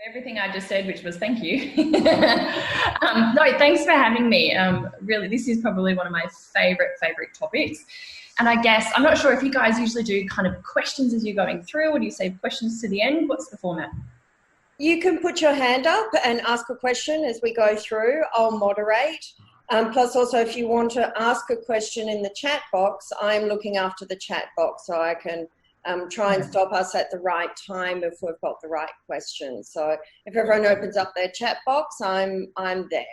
Everything I just said, which was thank you. No, thanks for having me. Really, this is probably one of my favorite topics. And I guess, I'm not sure if you guys usually do kind of questions as you're going through, or do you save questions to the end? What's the format? You can put your hand up and ask a question as we go through. I'll moderate. Plus also, if you want to ask a question in the chat box, I'm looking after the chat box, so I can try and stop us at the right time if we've got the right questions. So if everyone opens up their chat box, I'm there.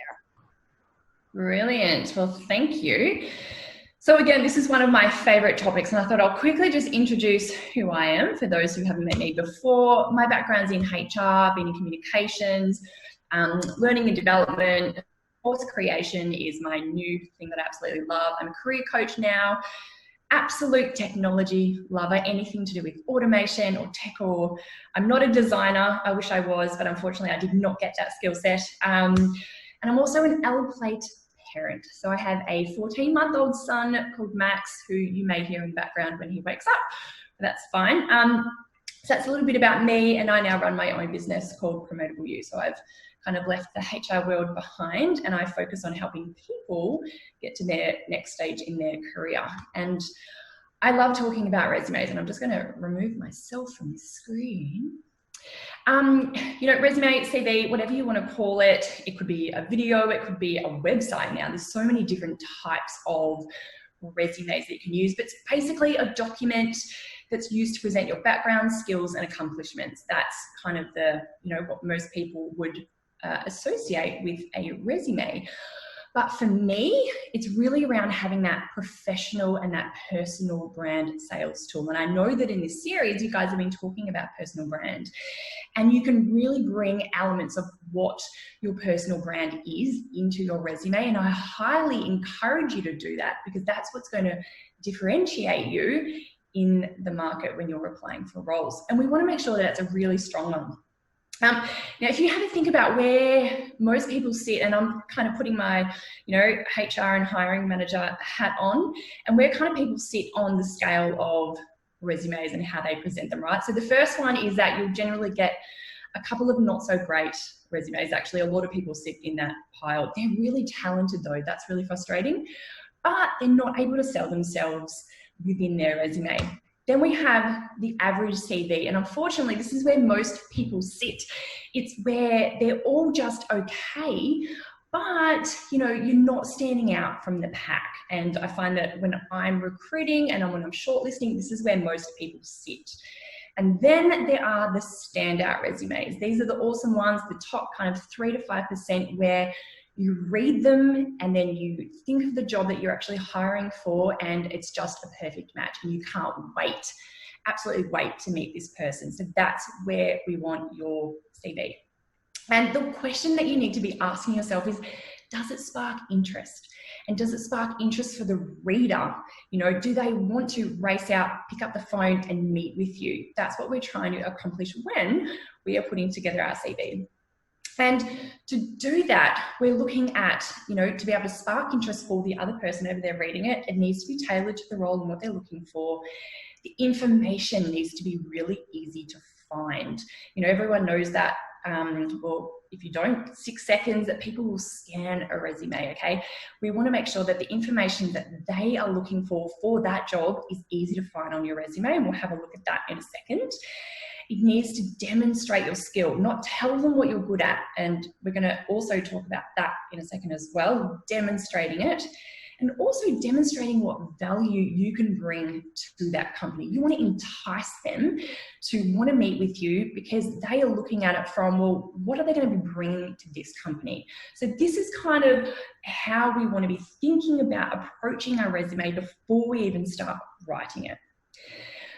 Brilliant. Well, thank you. So again, this is one of my favorite topics, and I thought I'll quickly just introduce who I am for those who haven't met me before. My background's in HR, been in communications, learning and development. Course creation is my new thing that I absolutely love. I'm a career coach now, absolute technology lover, anything to do with automation or tech, or I'm not a designer. I wish I was, but unfortunately I did not get that skill set. And I'm also an L-plate parent. So I have a 14-month-old son called Max, who you may hear in the background when he wakes up. That's fine. So that's a little bit about me, and I now run my own business called Promotable You. So I've kind of left the HR world behind, and I focus on helping people get to their next stage in their career. And I love talking about resumes, and I'm just going to remove myself from the screen. You know, resume, CV, whatever you want to call it. It could be a video, it could be a website now. There's so many different types of resumes that you can use, but it's basically a document that's used to present your background, skills, and accomplishments. That's kind of the, you know, what most people would associate with a resume. But for me, it's really around having that professional and that personal brand sales tool. And I know that in this series, you guys have been talking about personal brand, and you can really bring elements of what your personal brand is into your resume. And I highly encourage you to do that, because that's what's going to differentiate you in the market when you're applying for roles. And we want to make sure that it's a really strong one. Now, if you have to think about where most people sit, and I'm kind of putting my, you know, HR and hiring manager hat on, and where kind of people sit on the scale of resumes and how they present them, right? So the first one is that you'll generally get a couple of not so great resumes. Actually, a lot of people sit in that pile. They're really talented though. That's really frustrating, but they're not able to sell themselves within their resume. Then we have the average CV, and unfortunately this is where most people sit. It's where they're all just okay, but you know, you're not standing out from the pack. And I find that when I'm recruiting and when I'm shortlisting, this is where most people sit. And then there are the standout resumes. These are the awesome ones, the top kind of 3 to 5%, where you read them and then you think of the job that you're actually hiring for, and it's just a perfect match and you can't wait, absolutely wait to meet this person. So that's where we want your CV. And the question that you need to be asking yourself is, does it spark interest? And does it spark interest for the reader? You know, do they want to race out, pick up the phone and meet with you? That's what we're trying to accomplish when we are putting together our CV. And to do that, we're looking at, you know, to be able to spark interest for the other person over there reading it, it needs to be tailored to the role and what they're looking for. The information needs to be really easy to find. You know, everyone knows that, well, if you don't, 6 seconds that people will scan a resume, okay? We want to make sure that the information that they are looking for that job is easy to find on your resume, and we'll have a look at that in a second. It needs to demonstrate your skill, not tell them what you're good at. And we're going to also talk about that in a second as well, demonstrating it, and also demonstrating what value you can bring to that company. You want to entice them to want to meet with you because they are looking at it from, well, what are they going to be bringing to this company? So this is kind of how we want to be thinking about approaching our resume before we even start writing it.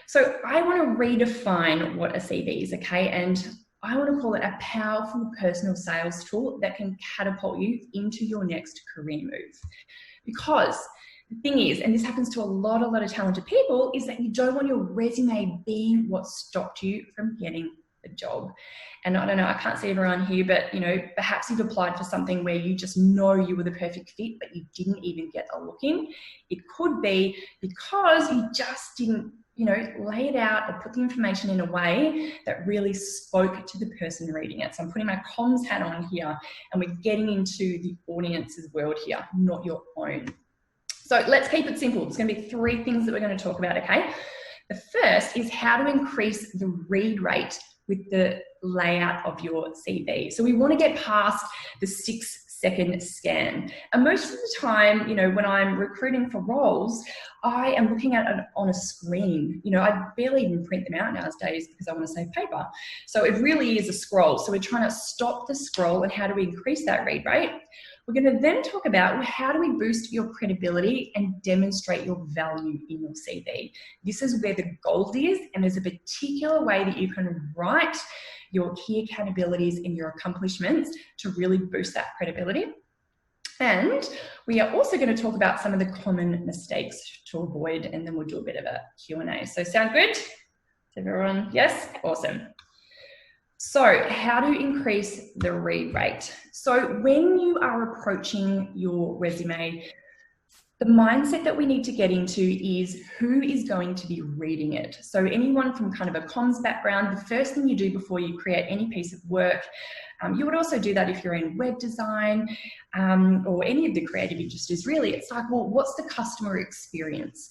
So I want to redefine what a CV is, okay? And I want to call it a powerful personal sales tool that can catapult you into your next career move. Because the thing is, and this happens to a lot of talented people, is that you don't want your resume being what stopped you from getting the job. And I don't know, I can't see everyone here, but you know, perhaps you've applied for something where you just know you were the perfect fit, but you didn't even get a look in. It could be because you just didn't lay it out or put the information in a way that really spoke to the person reading it. So I'm putting my comms hat on here, and we're getting into the audience's world here, not your own. So let's keep it simple. There's going to be 3 things that we're going to talk about, okay? The first is how to increase the read rate with the layout of your CV. So we want to get past the 6-second scan. And most of the time, when I'm recruiting for roles, I am looking at it on a screen. I barely even print them out nowadays because I want to save paper. So it really is a scroll. So we're trying to stop the scroll, and how do we increase that read rate? We're going to then talk about how do we boost your credibility and demonstrate your value in your CV. This is where the gold is, and there's a particular way that you can write your key accountabilities and your accomplishments to really boost that credibility. And we are also going to talk about some of the common mistakes to avoid, and then we'll do a bit of a Q&A. So sound good? Everyone? Yes? Awesome. So how to increase the read rate. So when you are approaching your resume, the mindset that we need to get into is who is going to be reading it. So anyone from kind of a comms background, the first thing you do before you create any piece of work, you would also do that if you're in web design or any of the creative industries, really. It's like, well, what's the customer experience?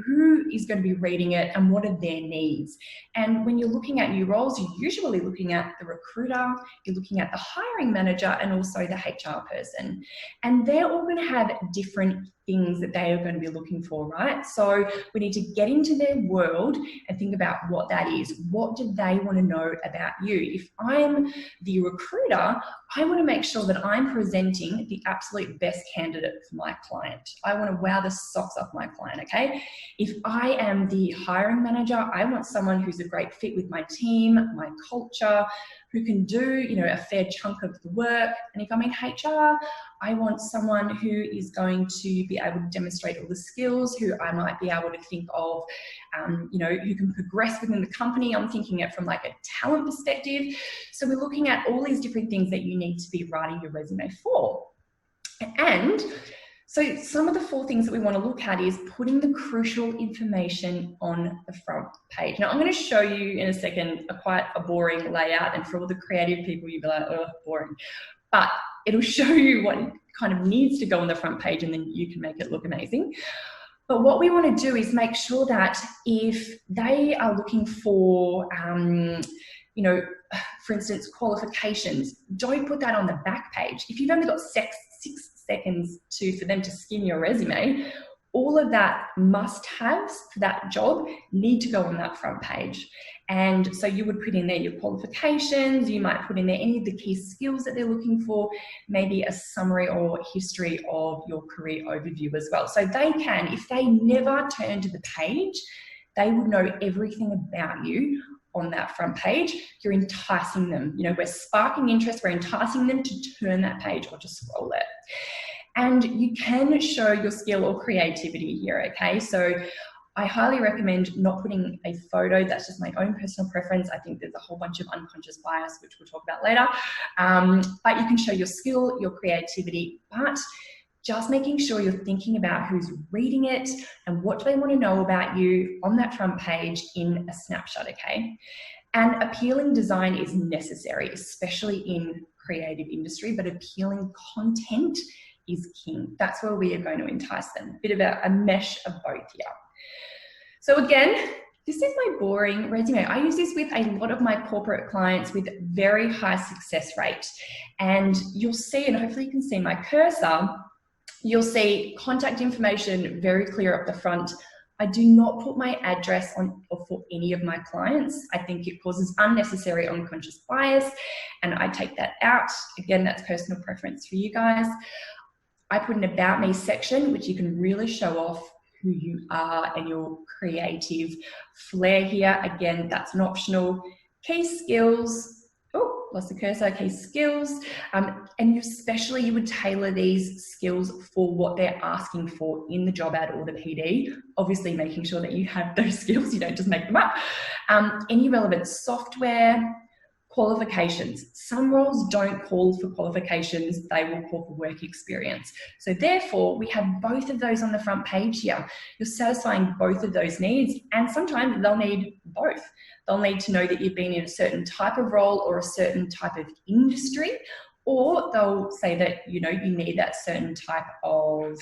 Who is going to be reading it and what are their needs? And when you're looking at new roles, you're usually looking at the recruiter, you're looking at the hiring manager, and also the HR person. And they're all going to have different things that they are going to be looking for, right? So we need to get into their world and think about what that is. What do they want to know about you? If I'm the recruiter, I want to make sure that I'm presenting the absolute best candidate for my client. I want to wow the socks off my client, okay? If I am the hiring manager, I want someone who's a great fit with my team, my culture, who can do, a fair chunk of the work. And if I'm in HR, I want someone who is going to be able to demonstrate all the skills, who I might be able to think of, who can progress within the company. I'm thinking it from like a talent perspective. So we're looking at all these different things that you need to be writing your resume for. And so some of the 4 things that we want to look at is putting the crucial information on the front page. Now, I'm going to show you in a second quite a boring layout, and for all the creative people, you'll be like, oh, boring. But it'll show you what kind of needs to go on the front page, and then you can make it look amazing. But what we want to do is make sure that if they are looking for, for instance, qualifications, don't put that on the back page. If you've only got 6 seconds for them to skim your resume, all of that must-haves for that job need to go on that front page. And so you would put in there your qualifications, you might put in there any of the key skills that they're looking for, maybe a summary or history of your career overview as well. So they can, if they never turn to the page, they would know everything about you on that front page. You're enticing them. We're sparking interest, we're enticing them to turn that page or to scroll it. And you can show your skill or creativity here, okay? So I highly recommend not putting a photo. That's just my own personal preference. I think there's a whole bunch of unconscious bias, which we'll talk about later. But you can show your skill, your creativity, but just making sure you're thinking about who's reading it and what do they want to know about you on that front page in a snapshot, okay? And appealing design is necessary, especially in creative industry, but appealing content is king. That's where we are going to entice them. Bit of a mesh of both here. So again, this is my boring resume. I use this with a lot of my corporate clients with very high success rate. And you'll see, and hopefully you can see my cursor, you'll see contact information very clear up the front. I do not put my address on for any of my clients. I think it causes unnecessary unconscious bias, and I take that out. Again, that's personal preference for you guys. I put an About Me section, which you can really show off who you are and your creative flair here. Again, that's an optional. Key skills. Oh, lost the cursor. Key skills. And especially you would tailor these skills for what they're asking for in the job ad or the PD. Obviously making sure that you have those skills. You don't just make them up. Any relevant software, Qualifications. Some roles don't call for qualifications, they will call for work experience. So therefore, we have both of those on the front page here. You're satisfying both of those needs, and sometimes they'll need both. They'll need to know that you've been in a certain type of role or a certain type of industry, or they'll say that, you need that certain type of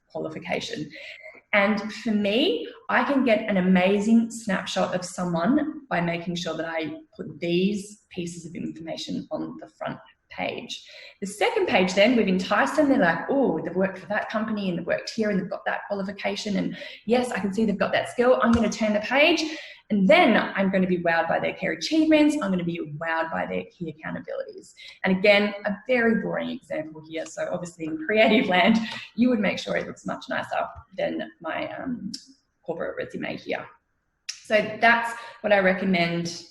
qualification. And for me, I can get an amazing snapshot of someone by making sure that I put these pieces of information on the front page. The second page then, we've enticed them. They're like, oh, they've worked for that company and they've worked here and they've got that qualification. And yes, I can see they've got that skill. I'm going to turn the page. And then I'm going to be wowed by their key achievements. I'm going to be wowed by their key accountabilities. And again, a very boring example here. So obviously in creative land, you would make sure it looks much nicer than my corporate resume here. So that's what I recommend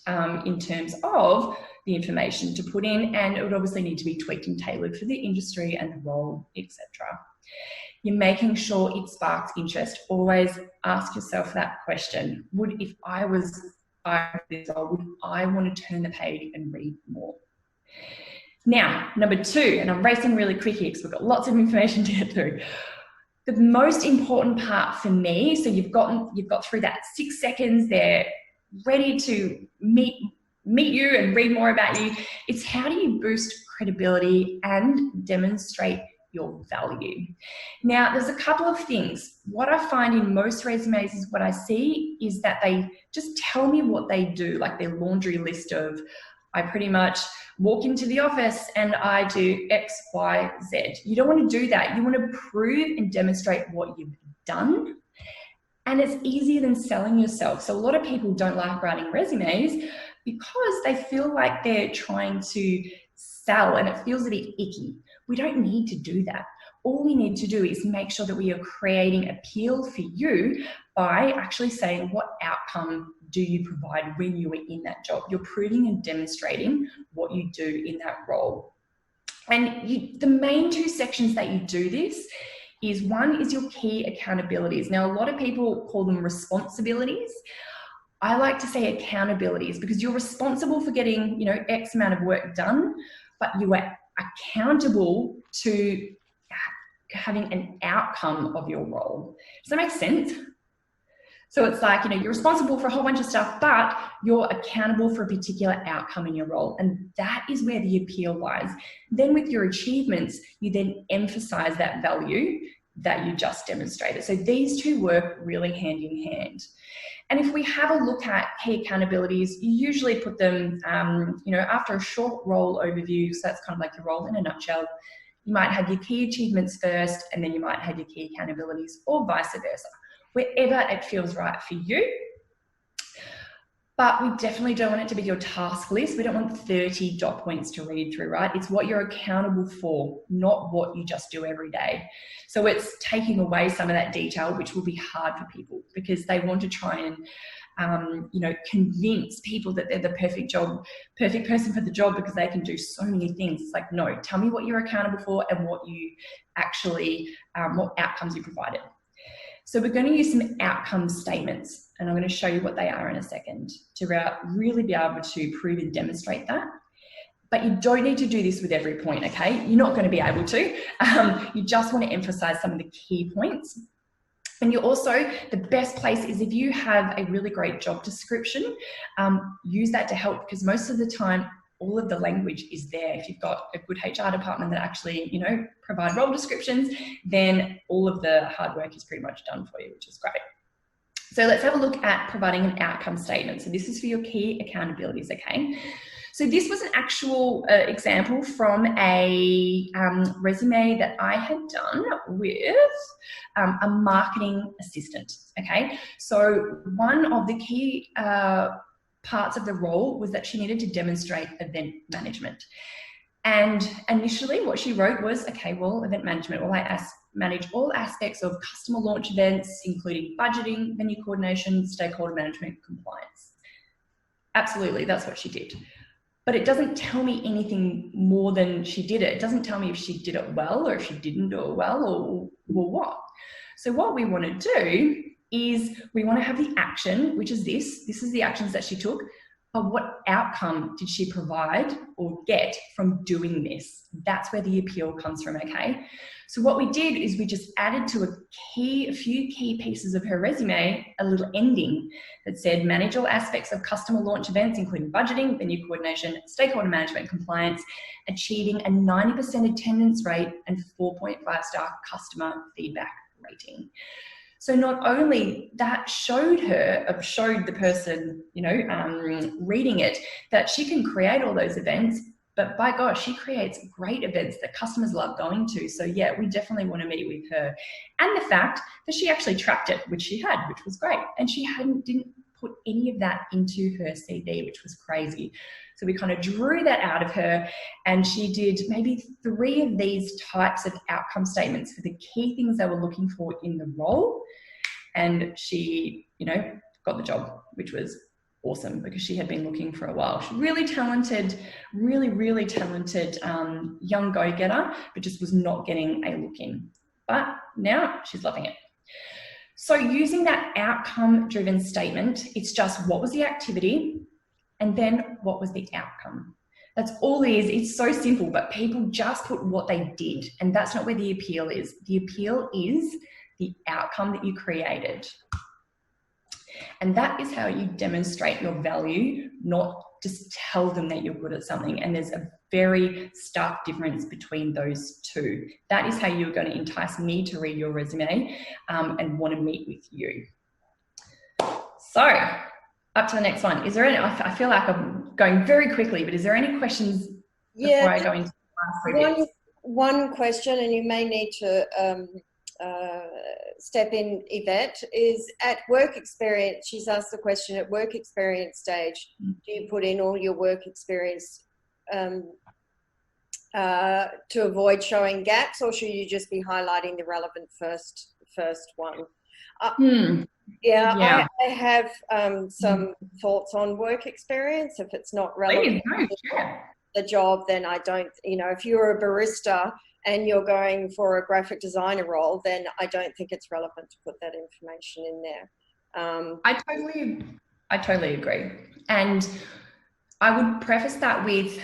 in terms of the information to put in, and it would obviously need to be tweaked and tailored for the industry and the role, etc. You're making sure it sparks interest. Always ask yourself that question. If I was this role, would I want to turn the page and read more? Now, number 2, and I'm racing really quick here because we've got lots of information to get through. The most important part for me, so you've got through that 6 seconds, they're ready to meet you and read more about you. It's how do you boost credibility and demonstrate your value. Now, there's a couple of things. What I find in most resumes is what I see is that they just tell me what they do, like their laundry list of, I pretty much walk into the office and I do X, Y, Z. You don't want to do that. You want to prove and demonstrate what you've done. And it's easier than selling yourself. So a lot of people don't like writing resumes because they feel like they're trying to sell and it feels a bit icky. We don't need to do that. All we need to do is make sure that we are creating appeal for you by actually saying what outcome do you provide when you are in that job. You're proving and demonstrating what you do in that role. And the main 2 sections that you do this is, one is your key accountabilities. Now, a lot of people call them responsibilities. I like to say accountabilities because you're responsible for getting, X amount of work done, but you are accountable to having an outcome of your role. Does that make sense? So it's like, you're responsible for a whole bunch of stuff, but you're accountable for a particular outcome in your role. And that is where the appeal lies. Then with your achievements, you then emphasize that value that you just demonstrated. So these 2 work really hand in hand. And if we have a look at key accountabilities, you usually put them, after a short role overview. So that's kind of like your role in a nutshell. You might have your key achievements first, and then you might have your key accountabilities, or vice versa, wherever it feels right for you. But we definitely don't want it to be your task list. We don't want 30 dot points to read through, right? It's what you're accountable for, not what you just do every day. So it's taking away some of that detail, which will be hard for people because they want to try and, convince people that they're the perfect person for the job because they can do so many things. It's like, no, tell me what you're accountable for and what you actually, what outcomes you provided. So we're going to use some outcome statements, and I'm going to show you what they are in a second to really be able to prove and demonstrate that. But you don't need to do this with every point, okay? You're not going to be able to. You just want to emphasize some of the key points. And you also, the best place is if you have a really great job description, use that to help, because most of the time, all of the language is there. If you've got a good HR department that actually, provide role descriptions, then all of the hard work is pretty much done for you, which is great. So let's have a look at providing an outcome statement. So this is for your key accountabilities, okay? So this was an actual example from a resume that I had done with a marketing assistant, okay? So one of the key parts of the role was that she needed to demonstrate event management. And initially what she wrote was, okay, well, event management, well, I manage all aspects of customer launch events, including budgeting, venue coordination, stakeholder management, compliance. Absolutely, that's what she did. But it doesn't tell me anything more than she did it. It doesn't tell me if she did it well or if she didn't do it well or what. So what we want to do is we want to have the action, which is this. This is the actions that she took. but what outcome did she provide or get from doing this? That's where the appeal comes from, okay? So what we did is we just added to a few key pieces of her resume, a little ending that said manage all aspects of customer launch events, including budgeting, venue coordination, stakeholder management, compliance, achieving a 90% attendance rate and 4.5-star customer feedback rating. So not only that showed the person, reading it, that she can create all those events, but by gosh, she creates great events that customers love going to. So yeah, we definitely want to meet with her. And the fact that she actually tracked it, which she had, which was great. And she didn't put any of that into her CV, which was crazy. So we kind of drew that out of her, and she did maybe 3 of these types of outcome statements for the key things they were looking for in the role. And she, got the job, which was awesome because she had been looking for a while. She's really talented, really talented young go-getter, but just was not getting a look in. But now she's loving it. So using that outcome-driven statement, it's just what was the activity and then what was the outcome. That's all it is. It's so simple, but people just put what they did, and that's not where the appeal is. The appeal is the outcome that you created. And that is how you demonstrate your value, not just tell them that you're good at something. And there's a very stark difference between those two. That is how you're going to entice me to read your resume and want to meet with you. So up to the next one. Is there any, I feel like I'm going very quickly, but is there any questions before I go into the last 3 bits? One question, and you may need to step in, Yvette, is at work experience. She's asked the question, at work experience stage, do you put in all your work experience to avoid showing gaps, or should you just be highlighting the relevant first one? I have some thoughts on work experience. If it's not relevant to the job, then I don't, if you're a barista and you're going for a graphic designer role, then I don't think it's relevant to put that information in there. I totally agree. And I would preface that with,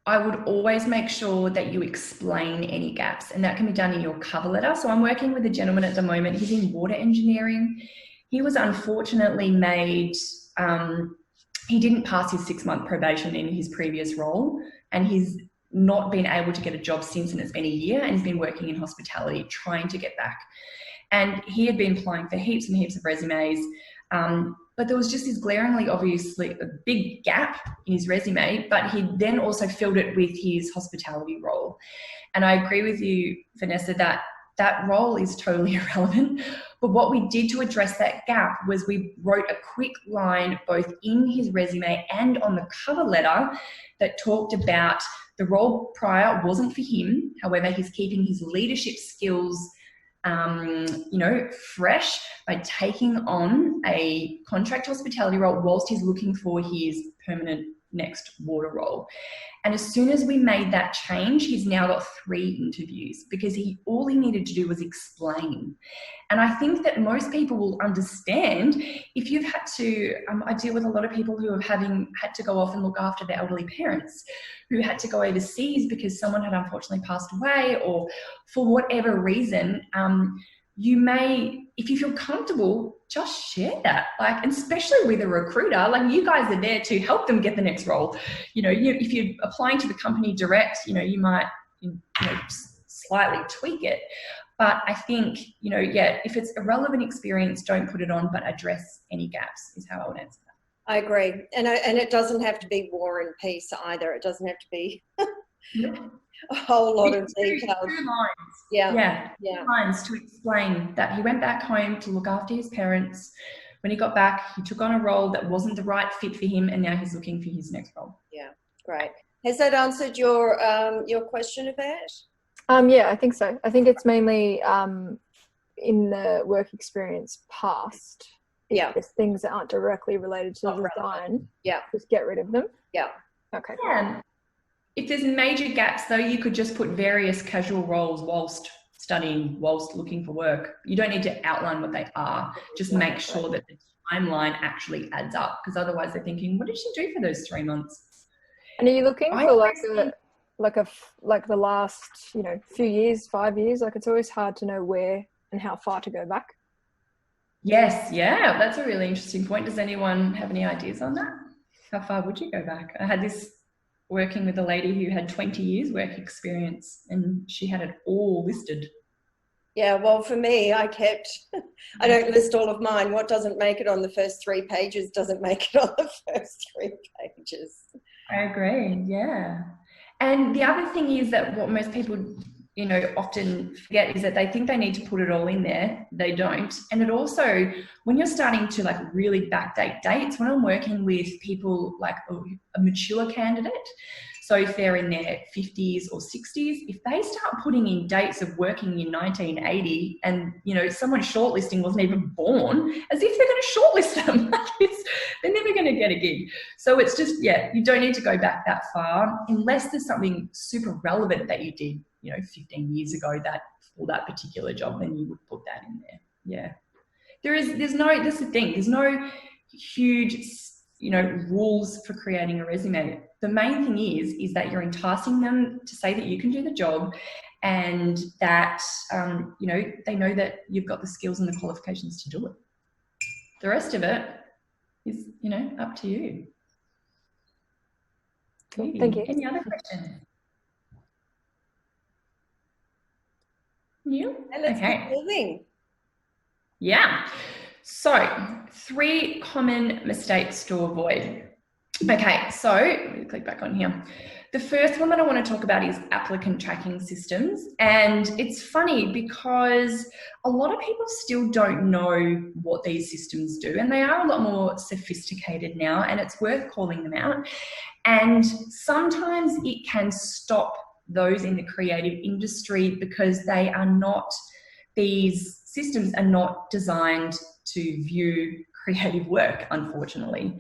I would always make sure that you explain any gaps, and that can be done in your cover letter. So I'm working with a gentleman at the moment. He's in water engineering. He was unfortunately made, he didn't pass his 6-month probation in his previous role, and he's not been able to get a job since, and it's been a year, and he's been working in hospitality trying to get back. And he had been applying for heaps and heaps of resumes, but there was just this glaringly, obviously, a big gap in his resume, but he then also filled it with his hospitality role. And I agree with you, Vanessa, that that role is totally irrelevant. But what we did to address that gap was we wrote a quick line both in his resume and on the cover letter that talked about the role prior wasn't for him. However, he's keeping his leadership skills fresh by taking on a contract hospitality role whilst he's looking for his permanent next water role. And as soon as we made that change, he's now got 3 interviews because all he needed to do was explain. And I think that most people will understand if you've had to, I deal with a lot of people who have had to go off and look after their elderly parents, who had to go overseas because someone had unfortunately passed away, or for whatever reason, you may, if you feel comfortable, just share that, and especially with a recruiter, you guys are there to help them get the next role. If you're applying to the company direct, you might, slightly tweak it. But I think, if it's a relevant experience, don't put it on, but address any gaps is how I would answer that. I agree. And it doesn't have to be war and peace either. It doesn't have to be a whole lot of details. 2 lines. 2 lines to explain that he went back home to look after his parents. When he got back, he took on a role that wasn't the right fit for him, and now he's looking for his next role. Yeah, great. Has that answered your question, Yvette? Yeah, I think so. I think it's mainly in the work experience past. Yeah. There's things that aren't directly related to the design. Yeah. Just get rid of them. Yeah. Okay. Yeah. If there's major gaps, though, you could just put various casual roles whilst studying, whilst looking for work. You don't need to outline what they are. Just make sure that the timeline actually adds up, because otherwise they're thinking, what did she do for those 3 months? And are you looking for like the last, few years, 5 years? Like, it's always hard to know where and how far to go back. Yes, yeah, that's a really interesting point. Does anyone have any ideas on that? How far would you go back? I had this working with a lady who had 20 years work experience, and she had it all listed. Yeah, well, for me, I don't list all of mine. What doesn't make it on the first 3 pages doesn't make it on the first 3 pages. I agree, yeah. And the other thing is that what most people, often forget is that they think they need to put it all in there. They don't. And it also, when you're starting to like really backdate dates, when I'm working with people like a mature candidate, so if they're in their 50s or 60s, if they start putting in dates of working in 1980 and, someone shortlisting wasn't even born, as if they're going to shortlist them, they're never going to get a gig. So it's just, you don't need to go back that far unless there's something super relevant that you did, 15 years ago for that particular job, then you would put that in there. Yeah. That's the thing. There's no huge, rules for creating a resume. The main thing is that you're enticing them to say that you can do the job, and that, they know that you've got the skills and the qualifications to do it. The rest of it is, up to you. Cool. Thank you. Any other questions? You? And let's keep moving. Yeah. So 3 common mistakes to avoid. Okay, so let me click back on here. The first one that I want to talk about is applicant tracking systems. And it's funny because a lot of people still don't know what these systems do, and they are a lot more sophisticated now, and it's worth calling them out. And sometimes it can stop those in the creative industry because these systems are not designed to view creative work, unfortunately.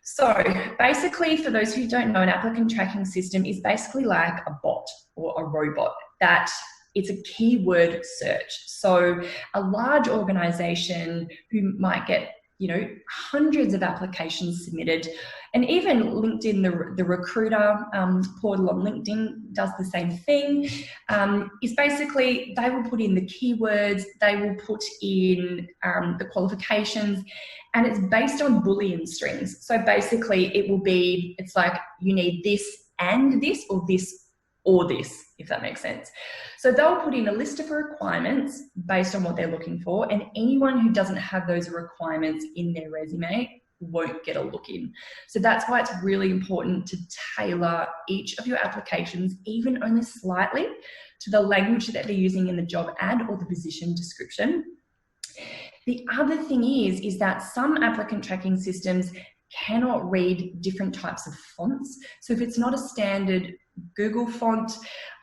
So basically, for those who don't know, an applicant tracking system is basically like a bot or a robot that it's a keyword search. So a large organization who might get, hundreds of applications submitted, and even LinkedIn, the recruiter portal on LinkedIn does the same thing, is basically they will put in the keywords, they will put in the qualifications, and it's based on Boolean strings. So basically it's like you need this and this, or this or this, if that makes sense. So they'll put in a list of requirements based on what they're looking for, and anyone who doesn't have those requirements in their resume won't get a look in. So that's why it's really important to tailor each of your applications, even only slightly, to the language that they're using in the job ad or the position description. The other thing is that some applicant tracking systems cannot read different types of fonts. So if it's not a standard Google font,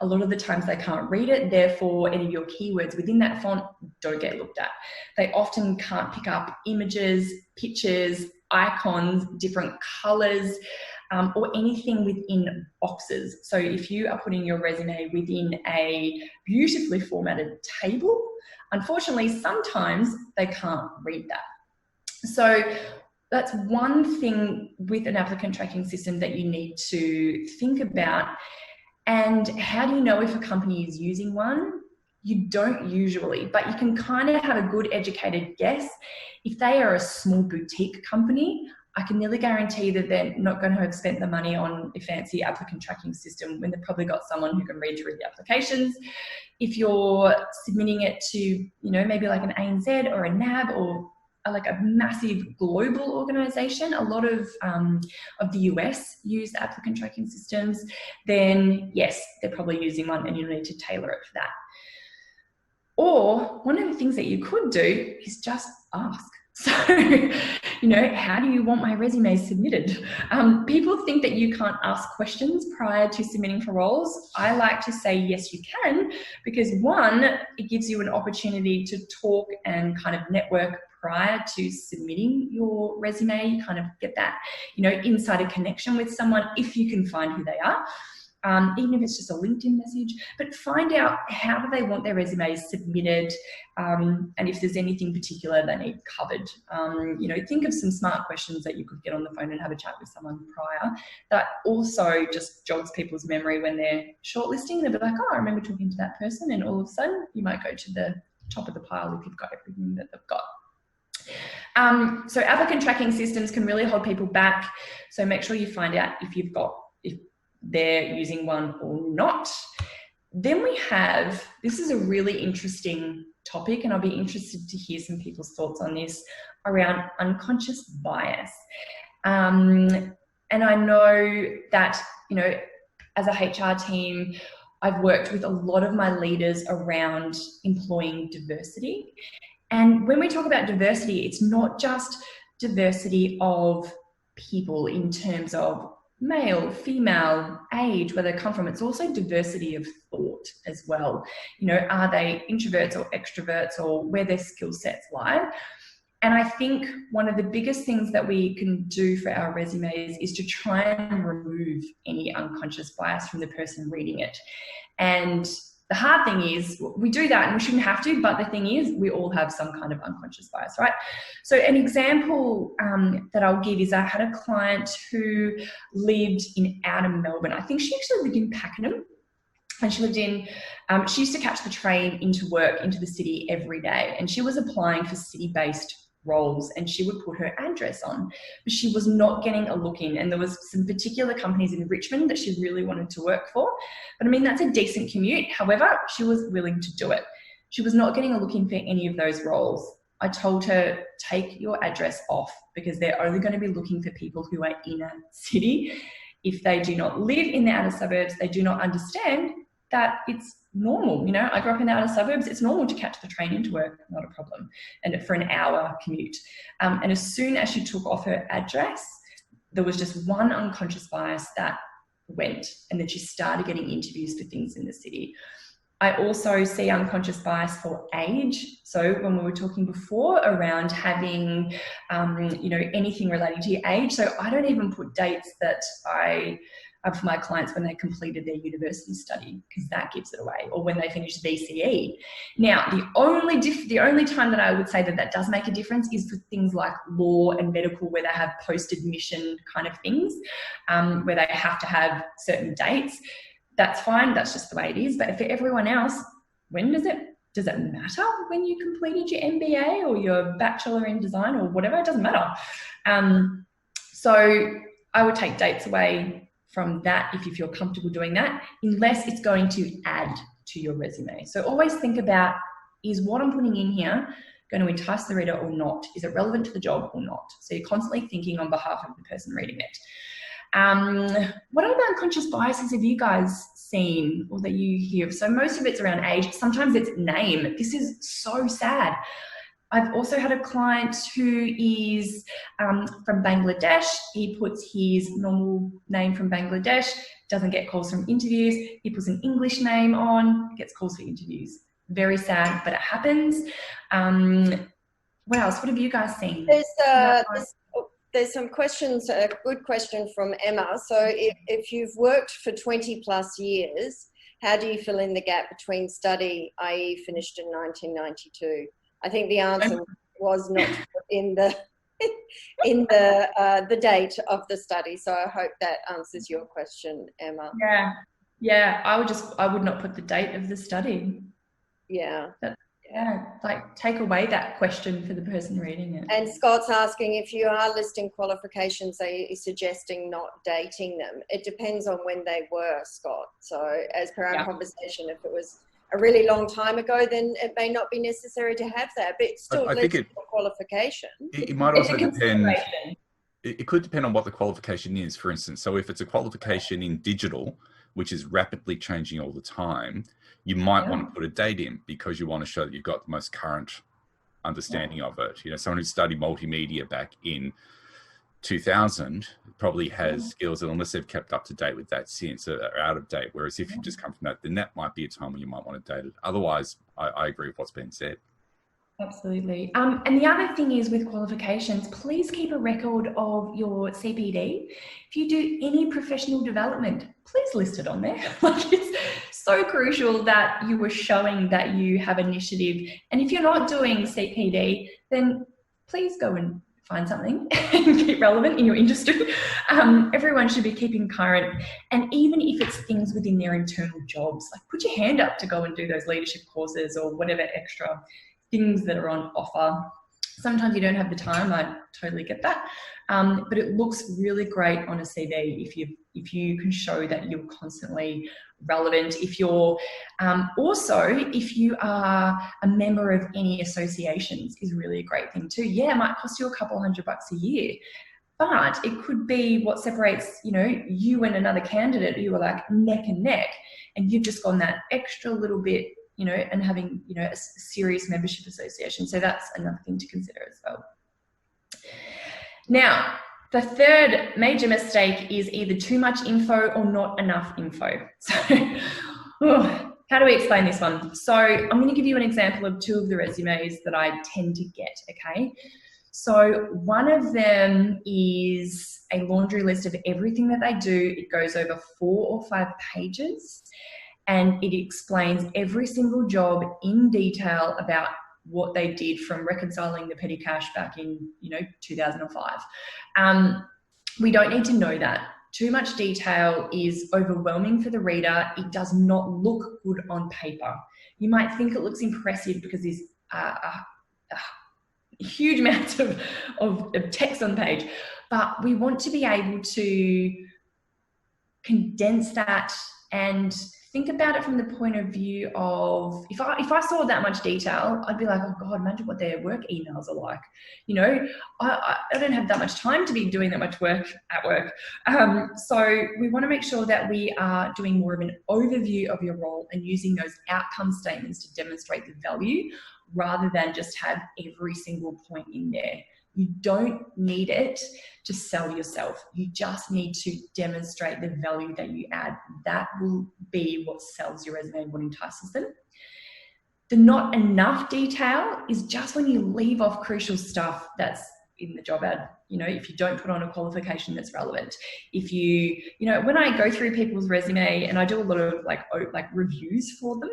a lot of the times they can't read it. Therefore, any of your keywords within that font don't get looked at. They often can't pick up images, pictures, icons, different colors, or anything within boxes. So if you are putting your resume within a beautifully formatted table, unfortunately, sometimes they can't read that. So that's one thing with an applicant tracking system that you need to think about. And how do you know if a company is using one? You don't usually, but you can kind of have a good educated guess. If they are a small boutique company, I can nearly guarantee that they're not going to have spent the money on a fancy applicant tracking system when they've probably got someone who can read through the applications. If you're submitting it to, maybe like an ANZ or a NAB or like a massive global organization, a lot of the US use applicant tracking systems, then yes, they're probably using one and you need to tailor it for that. Or one of the things that you could do is just ask. So, how do you want my resume submitted? People think that you can't ask questions prior to submitting for roles. I like to say, yes, you can, because one, it gives you an opportunity to talk and kind of network prior to submitting your resume. You kind of get that, insider connection with someone if you can find who they are. even if it's just a LinkedIn message, but find out how do they want their resumes submitted, and if there's anything particular they need covered. You know, think of some smart questions that you could get on the phone and have a chat with someone prior. That also just jogs people's memory when they're shortlisting. They'll be like, oh, I remember talking to that person, and all of a sudden you might go to the top of the pile if you've got everything that they've got. So applicant tracking systems can really hold people back. So make sure you find out if they're using one or not. Then we have, this is a really interesting topic, and I'll be interested to hear some people's thoughts on this, around unconscious bias. And I know that, you know, as a HR team, I've worked with a lot of my leaders around employing diversity. And when we talk about diversity, it's not just diversity of people in terms of male, female, age, where they come from. It's also diversity of thought as well. You know, are they introverts or extroverts, or where their skill sets lie? And I think one of the biggest things that we can do for our resumes is to try and remove any unconscious bias from the person reading it. And the hard thing is we do that and we shouldn't have to, but the thing is we all have some kind of unconscious bias, right? So an example that I'll give is I had a client who lived in outer Melbourne. I think she actually lived in Pakenham, and she lived in, she used to catch the train into work, into the city every day, and she was applying for city-based roles, and she would put her address on, but she was not getting a look in. And there was some particular companies in Richmond that she really wanted to work for, but I mean, that's a decent commute. However, she was willing to do it. She was not getting a look in for any of those roles. I told her, take your address off, because they're only going to be looking for people who are in a city. If they do not live in the outer suburbs, they do not understand that it's normal. You know, I grew up in the outer suburbs. It's normal to catch the train into work, not a problem, and for an hour commute. And as soon as she took off her address, there was just one unconscious bias that went, and then she started getting interviews for things in the city. I also see unconscious bias for age. So when we were talking before around having, you know, anything relating to your age. So I don't even put dates that I for my clients when they completed their university study, because that gives it away, or when they finished VCE. Now, the only time that I would say that does make a difference is for things like law and medical, where they have post-admission kind of things, where they have to have certain dates. That's fine. That's just the way it is. But for everyone else, when does it matter when you completed your MBA or your Bachelor in Design or whatever? It doesn't matter. So I would take dates away from that if you feel comfortable doing that, unless it's going to add to your resume. So always think about, is what I'm putting in here going to entice the reader or not? Is it relevant to the job or not? So you're constantly thinking on behalf of the person reading it. What other unconscious biases have you guys seen or that you hear? So most of it's around age. Sometimes it's name. This is so sad. I've also had a client who is from Bangladesh. He puts his normal name from Bangladesh, doesn't get calls from interviews. He puts an English name on, gets calls for interviews. Very sad, but it happens. What else? What have you guys seen? There's some questions, a good question from Emma. So if you've worked for 20 plus years, how do you fill in the gap between study, i.e. finished in 1992? I think the answer was not in the date of the study. So I hope that answers your question, Emma. Yeah. I would not put the date of the study. Yeah. Like take away that question for the person reading it. And Scott's asking, if you are listing qualifications, are you suggesting not dating them? It depends on when they were, Scott. So as per our conversation, if it was a really long time ago, then it may not be necessary to have that, but it's still a qualification. It might also depend. It could depend on what the qualification is, for instance. So if it's a qualification in digital, which is rapidly changing all the time, you might want to put a date in because you want to show that you've got the most current understanding of it. You know, someone who studied multimedia back in 2000 probably has skills that, unless they've kept up to date with that since, are out of date. Whereas if you just come from that, then that might be a time when you might want to date it. Otherwise, I agree with what's been said. Absolutely. And the other thing is with qualifications, please keep a record of your CPD. If you do any professional development, please list it on there. Like, it's so crucial that you are showing that you have initiative. And if you're not doing CPD, then please go and find something and keep relevant in your industry. Everyone should be keeping current. And even if it's things within their internal jobs, like put your hand up to go and do those leadership courses or whatever extra things that are on offer. Sometimes you don't have the time, I totally get that. But it looks really great on a CV if you can show that you're constantly relevant. If you're also, if you are a member of any associations, is really a great thing too. Yeah, it might cost you a couple $100 a year, but it could be what separates, you know, you and another candidate who are like neck and neck, and you've just gone that extra little bit, you know, and having, you know, a serious membership association. So that's another thing to consider as well. Now, the third major mistake is either too much info or not enough info. So how do we explain this one? So I'm going to give you an example of two of the resumes that I tend to get, okay? So one of them is a laundry list of everything that they do. It goes over 4 or 5 pages. And it explains every single job in detail about what they did, from reconciling the petty cash back in, you know, 2005. We don't need to know that. Too much detail is overwhelming for the reader. It does not look good on paper. You might think it looks impressive because there's a huge amount of text on the page, but we want to be able to condense that and think about it from the point of view of, if I saw that much detail, I'd be like, oh God, imagine what their work emails are like. You know, I don't have that much time to be doing that much work at work. So we want to make sure that we are doing more of an overview of your role and using those outcome statements to demonstrate the value, rather than just have every single point in there. You don't need it to sell yourself. You just need to demonstrate the value that you add. That will be what sells your resume and what entices them. The not enough detail is just when you leave off crucial stuff that's in the job ad. You know, if you don't put on a qualification that's relevant. If you know, when I go through people's resume and I do a lot of like reviews for them,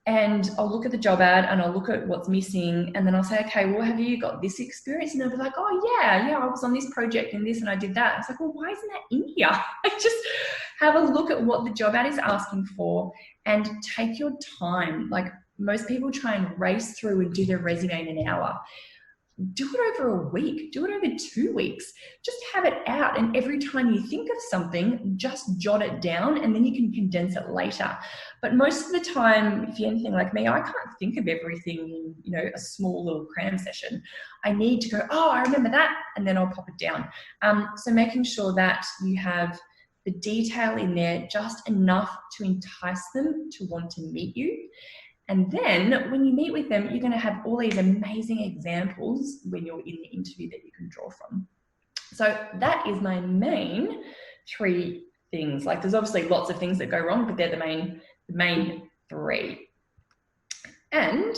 and I'll look at the job ad and I'll look at what's missing, and then I'll say, okay, well, have you got this experience? And they'll be like, oh yeah, I was on this project and this and I did that. It's like, well, why isn't that in here? Just have a look at what the job ad is asking for and take your time. Like, most people try and race through and do their resume in an hour. Do it over a week, do it over 2 weeks, just have it out. And every time you think of something, just jot it down and then you can condense it later. But most of the time, if you're anything like me, I can't think of everything in, you know, a small little cram session. I need to go, oh, I remember that, and then I'll pop it down. So making sure that you have the detail in there, just enough to entice them to want to meet you. And then when you meet with them, you're going to have all these amazing examples when you're in the interview that you can draw from. So that is my main 3 things. Like, there's obviously lots of things that go wrong, but they're the main 3. And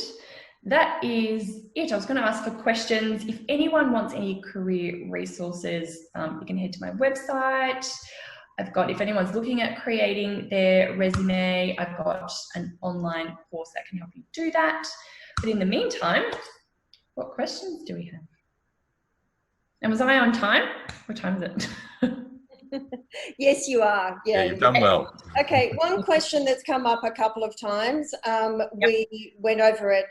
that is it. I was going to ask for questions. If anyone wants any career resources, you can head to my website. I've got, if anyone's looking at creating their resume, I've got an online course that can help you do that. But in the meantime, what questions do we have? And was I on time? What time is it? Yes, you are. Yeah, you've done well. Okay, one question that's come up a couple of times. We went over it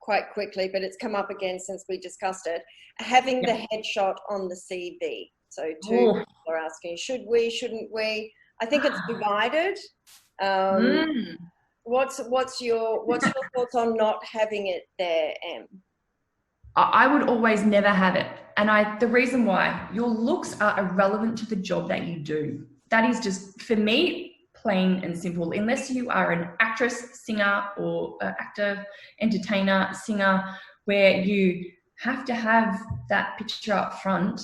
quite quickly, but it's come up again since we discussed it. Having the headshot on the CV. So 2 people are asking, should we, shouldn't we? I think it's divided. What's your thoughts on not having it there, Em? I would always never have it. And the reason why, your looks are irrelevant to the job that you do. That is just, for me, plain and simple. Unless you are an actress, singer, or actor, entertainer, singer, where you have to have that picture up front,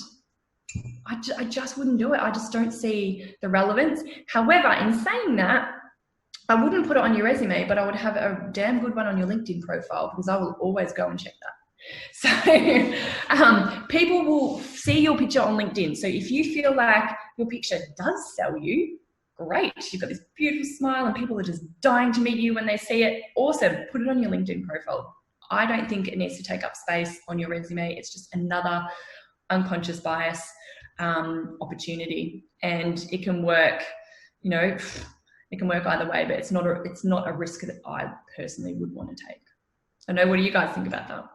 I just wouldn't do it. I just don't see the relevance. However, in saying that, I wouldn't put it on your resume, but I would have a damn good one on your LinkedIn profile, because I will always go and check that. So people will see your picture on LinkedIn. So if you feel like your picture does sell you, great. You've got this beautiful smile and people are just dying to meet you when they see it. Awesome. Put it on your LinkedIn profile. I don't think it needs to take up space on your resume. It's just another unconscious bias opportunity, and it can work, you know, it can work either way, but it's not a risk that I personally would want to take. I know, what do you guys think about that?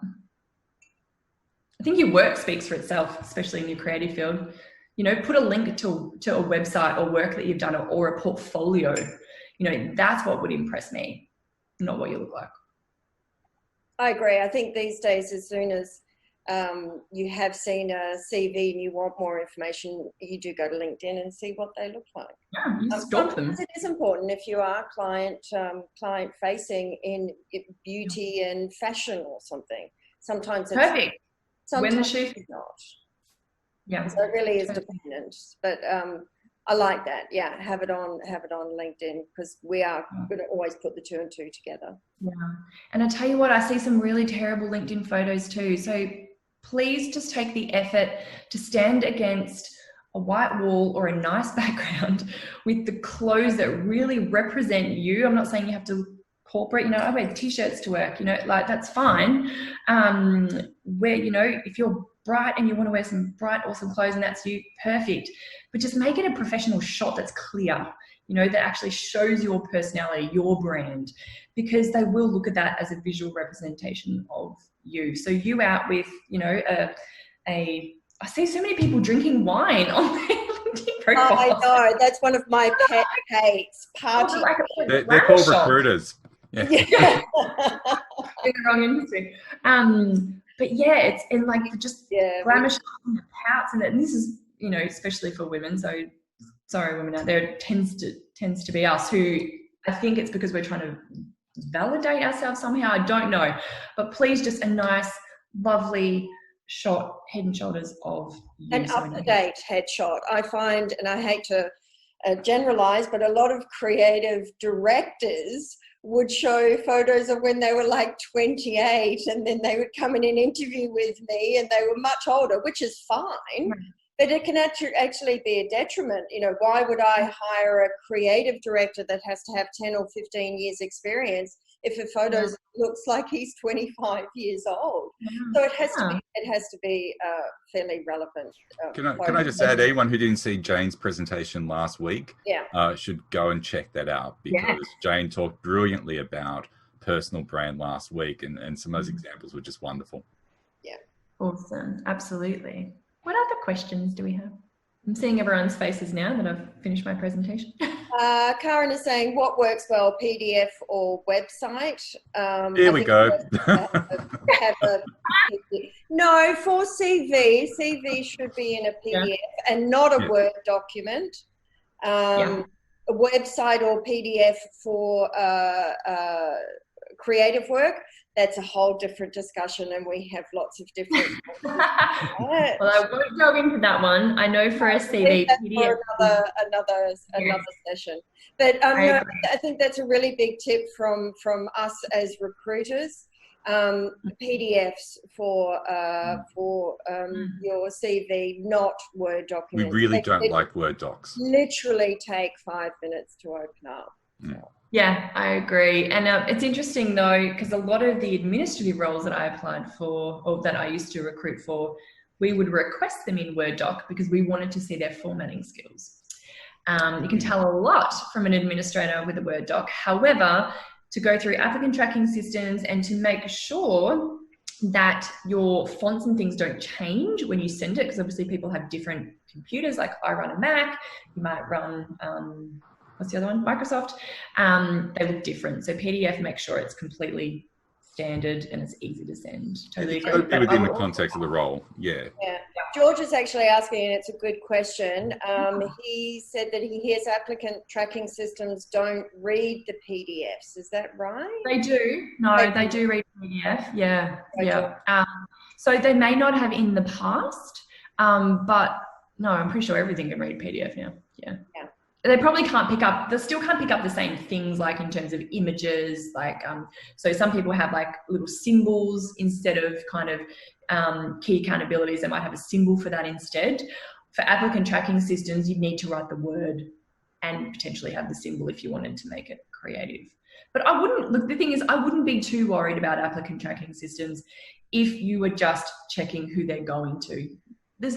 I think your work speaks for itself, especially in your creative field. You know, put a link to a website or work that you've done, or a portfolio. You know, that's what would impress me, not what you look like. I agree. I think these days, as soon as you have seen a CV and you want more information, you do go to LinkedIn and see what they look like. Yeah, you stalk them. It is important if you are client facing in beauty and fashion or something. Sometimes it's perfect. Sometimes when the shoe it's not. Yeah. So it really is dependent. But I like that. Yeah, have it on LinkedIn, because we are going to always put the 2 and 2 together. Yeah. And I tell you what, I see some really terrible LinkedIn photos too. So please just take the effort to stand against a white wall or a nice background with the clothes that really represent you. I'm not saying you have to corporate, you know, I wear t-shirts to work, you know, like that's fine. Where, you know, if you're bright and you want to wear some bright, awesome clothes and that's you, perfect. But just make it a professional shot that's clear, you know, that actually shows your personality, your brand, because they will look at that as a visual representation of you. So you out with, you know, I see so many people drinking wine on their LinkedIn profile. I know, that's one of my pet hates. Party. They're called recruiters. Yeah. In the wrong industry. But yeah, it's in like just glamour shots and pouts and this is, you know, especially for women. So sorry, women out there, it tends to be us who, I think it's because we're trying to validate ourselves somehow. I don't know, but please, just a nice, lovely shot, head and shoulders of you. An up-to-date headshot. I find, and I hate to generalize, but a lot of creative directors would show photos of when they were like 28, and then they would come in an interview with me and they were much older, which is fine, but it can actually be a detriment. You know, why would I hire a creative director that has to have 10 or 15 years experience if a photo looks like he's 25 years old? So it has to be fairly relevant. Can I just add, anyone who didn't see Jane's presentation last week should go and check that out, because Jane talked brilliantly about personal brand last week, and some of those examples were just wonderful. Yeah. Awesome. Absolutely. What other questions do we have? I'm seeing everyone's faces now that I've finished my presentation. Karen is saying, what works well, PDF or website? Here we go. No, for CV should be in a PDF and not a Word document. A website or PDF for creative work, that's a whole different discussion, and we have lots of different. Well, I won't go into that one. I know for a CV, PDF. For another session. But I think that's a really big tip from us as recruiters. PDFs for your CV, not Word documents. We really don't like Word docs. Literally take 5 minutes to open up. Yeah, I agree. And it's interesting though, because a lot of the administrative roles that I applied for, or that I used to recruit for, we would request them in Word doc because we wanted to see their formatting skills. You can tell a lot from an administrator with a Word doc. However, to go through applicant tracking systems and to make sure that your fonts and things don't change when you send it, because obviously people have different computers. Like I run a Mac, you might run, what's the other one? Microsoft. They look different. So PDF, make sure it's completely standard and it's easy to send. Totally agree. Within the context of the role, yeah. George is actually asking, and it's a good question. He said that he hears applicant tracking systems don't read the PDFs. Is that right? They do. No, they do read PDF. Yeah. So they may not have in the past, but no, I'm pretty sure everything can read PDF now. Yeah. they probably can't pick up, they still can't pick up the same things, like in terms of images, like, so some people have like little symbols instead of kind of key accountabilities. They might have a symbol for that instead. For applicant tracking systems, you need to write the word and potentially have the symbol if you wanted to make it creative. But I wouldn't, look, the thing is, I wouldn't be too worried about applicant tracking systems if you were just checking who they're going to. It's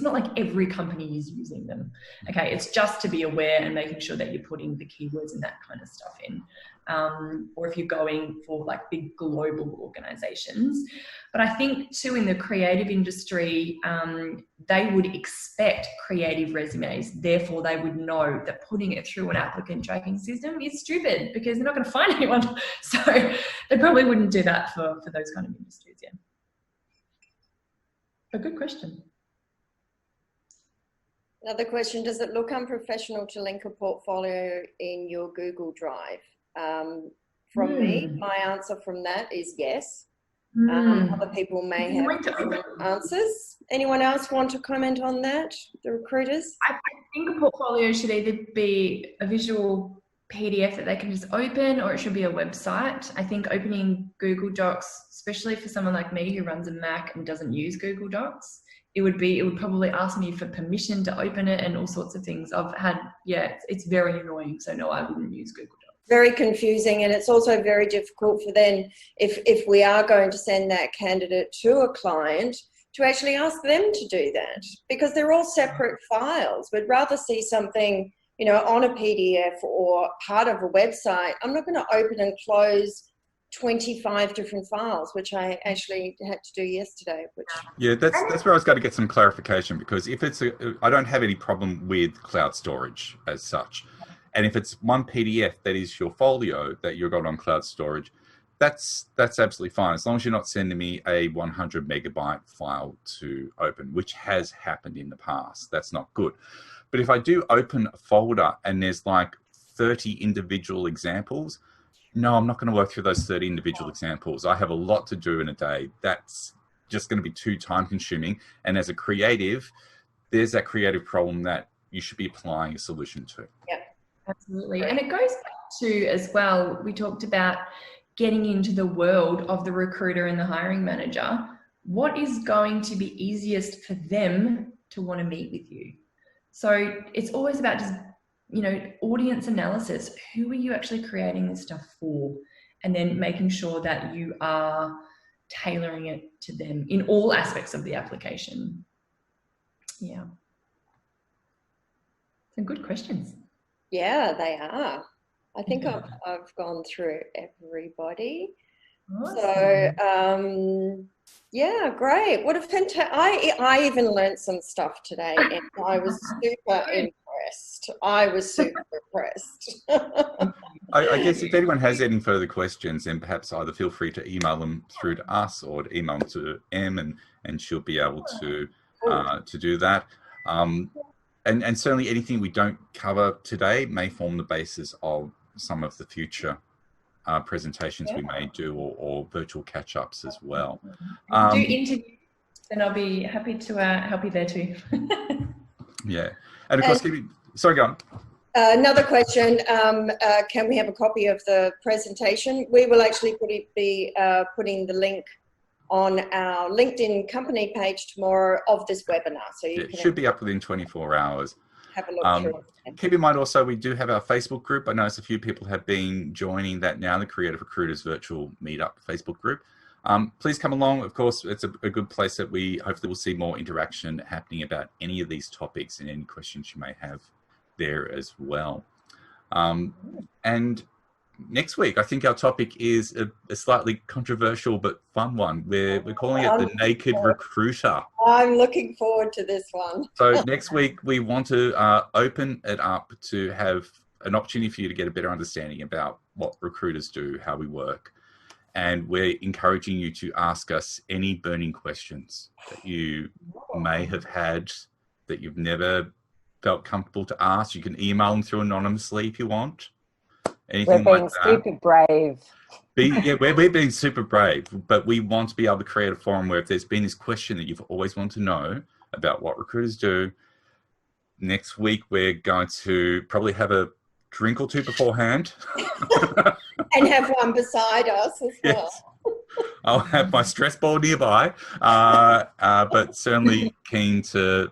not like every company is using them. Okay, it's just to be aware and making sure that you're putting the keywords and that kind of stuff in. Or if you're going for like big global organizations. But I think too, in the creative industry, they would expect creative resumes. Therefore, they would know that putting it through an applicant tracking system is stupid because they're not going to find anyone. So they probably wouldn't do that for those kind of industries, yeah. A good question. Another question, does it look unprofessional to link a portfolio in your Google Drive? From me, my answer from that is yes. Other people may have different answers. Anyone else want to comment on that, the recruiters? I think a portfolio should either be a visual PDF that they can just open, or it should be a website. I think opening Google Docs, especially for someone like me who runs a Mac and doesn't use Google Docs, it would probably ask me for permission to open it and all sorts of things. I've had, yeah, it's very annoying. So no, I wouldn't use Google Docs. Very confusing, and it's also very difficult for then, if we are going to send that candidate to a client, to actually ask them to do that, because they're all separate files. We'd rather see something, you know, on a PDF or part of a website. I'm not going to open and close 25 different files, which I actually had to do yesterday. Yeah, that's where I was going to get some clarification, because if it's I don't have any problem with cloud storage as such, and if it's one PDF that is your folio that you've got on cloud storage, that's absolutely fine, as long as you're not sending me a 100 megabyte file to open, which has happened in the past. That's not good. But if I do open a folder and there's like 30 individual examples, no, I'm not going to work through those 30 individual examples. I have a lot to do in a day. That's just going to be too time consuming. And as a creative, there's that creative problem that you should be applying a solution to. Yeah, absolutely. And it goes back to, as well, we talked about getting into the world of the recruiter and the hiring manager. What is going to be easiest for them to want to meet with you? So it's always about just, you know, audience analysis. Who are you actually creating this stuff for? And then making sure that you are tailoring it to them in all aspects of the application. Yeah. Some good questions. Yeah, they are. I think I've gone through everybody. Awesome. So, yeah, great. What a fantastic, I even learned some stuff today, and I was super impressed. I guess if anyone has any further questions, then perhaps either feel free to email them through to us or to email them to Em, and she'll be able to do that. And certainly anything we don't cover today may form the basis of some of the future presentations we may do, or virtual catch-ups as well. Do interviews, and I'll be happy to help you there too. Yeah. And of course, sorry, go on. Another question, can we have a copy of the presentation? We will actually be putting the link on our LinkedIn company page tomorrow of this webinar. So it should be up within 24 hours. Have a look through it. Keep in mind also, we do have our Facebook group. I notice a few people have been joining that now, the Creative Recruiters Virtual Meetup Facebook group. Please come along. Of course, it's a good place that we hopefully will see more interaction happening about any of these topics and any questions you may have there as well. And next week, I think our topic is a slightly controversial but fun one. We're calling it the Naked Recruiter. I'm looking forward to this one. So next week, we want to open it up to have an opportunity for you to get a better understanding about what recruiters do, how we work. And we're encouraging you to ask us any burning questions that you may have had that you've never felt comfortable to ask. You can email them through anonymously if you want. Anything we're being like that. super brave. We're being super brave, but we want to be able to create a forum where if there's been this question that you've always wanted to know about what recruiters do, next week we're going to probably have a drink or two beforehand. And have one beside us as well. Yes. I'll have my stress ball nearby, but certainly keen to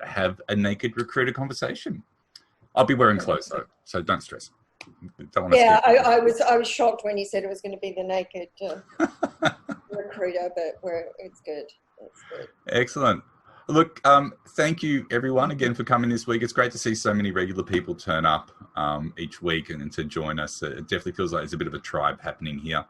have a naked recruiter conversation. I'll be wearing clothes though, so don't stress. Don't want to I was shocked when you said it was going to be the naked recruiter, but it's good. It's good. Excellent. Look, thank you everyone again for coming this week. It's great to see so many regular people turn up each week and to join us. It definitely feels like there's a bit of a tribe happening here.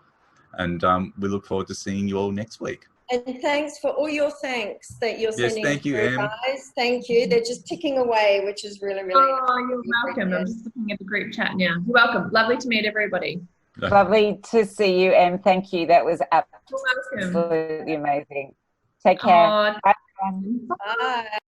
And we look forward to seeing you all next week. And thanks for all your thanks that you're sending. Yes, thank you, Em. Guys. Thank you. They're just ticking away, which is really, really Oh, you're welcome. I'm just looking at the group chat now. You're welcome. Lovely to meet everybody. Lovely to see you, Em. Thank you. That was You're welcome. absolutely amazing. Take care. Oh, Bye. Bye.